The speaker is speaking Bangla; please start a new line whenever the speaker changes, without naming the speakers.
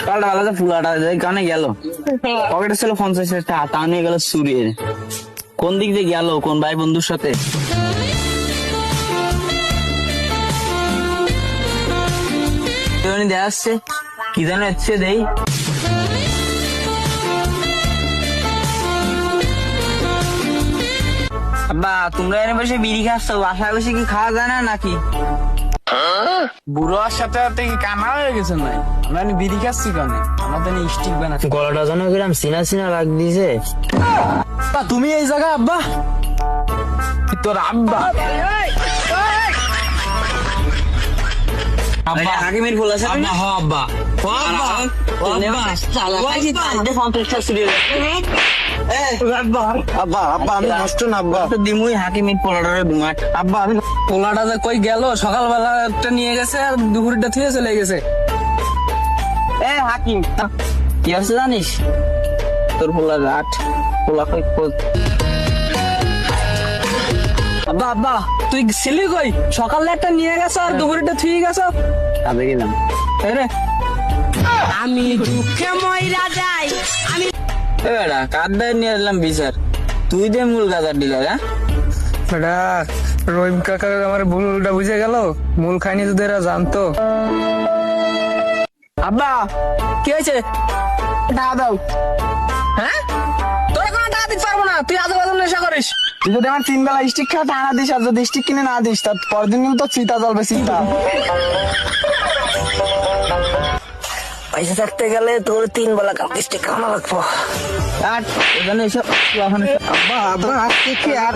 কালটা বেলা ফুলাটা কানে গেল, পকেটে ছিল 50 টাকা, তা নিয়ে গেল চুরিয়ে। কোন দিক দিয়ে গেল, কোন ভাই বন্ধুর সাথে? দেখা যাচ্ছে কি যেন হচ্ছে, দেই আব্বা তোমরা এনে বসে বিড়ি খাচ্ছ, বাসায় বসে কি খাওয়া যায় না নাকি?
বুড়োর সাথে সাথে কি কানা হয়ে গেছে নাই? আমরা বিড়ি খাচ্ছি কানে, আমাদের স্টিক বানাচ্ছি।
গলাটা যেন কিরম চিনা চিনা লাগ দিছে।
তুমি এই জায়গায় আব্বা? তোর আব্বা
হাকিমের ফুল আছে
আব্বা, হ আব্বা, হ আব্বা, হ আব্বা।
আব্বা আব্বা আমি নষ্ট না আব্বা, দিমুই হাকিমের পোলাটারে দুমাট।
আব্বা আমি পোলাটা যে কই গেল, সকালবেলা একটা নিয়ে গেছে আর দুপুরটা থেকে চলে গেছে।
এ হাকিম কি আছে জানিস, তোর পোলার রাট পোলা কই খোঁজ।
আব্বা আব্বা তুই ছিলি কই? সকালে একটা নিয়ে গেছে আর দুপুরটা থেকে গেছে।
কাজে গেলাম
রে
আমি দুঃখে ময়রা যাই, আমি
এ বেড়া কাদ্দায় নিয়ে এলাম বিচার, তুই দে মূল গাজার ডিলার। হ্যাঁ
বেটা রহিম কাকা আমার ভুলটা বুঝে গেল, মূল খাইনি যদি এরা জানতো। আব্বা কি হয়েছে? টাকা দাও। হ্যাঁ তোরা কোনো টাকা দিতে পারবো না, তুই আজে বাজে নেশা করিস। তুই যদি আমার 3 বেলা স্টিক খা টাকা দিস, আর যদি স্টিক কিনে না দিস তার পরদিন কিন্তু তো চিতা জ্বলবে, চিতা।
পয়সা থাকতে গেলে তোর 3 বেলা কাপড় খাওয়া লাগবো। আর এখানে এসব
আব্বা আব্বা আজকে কি আর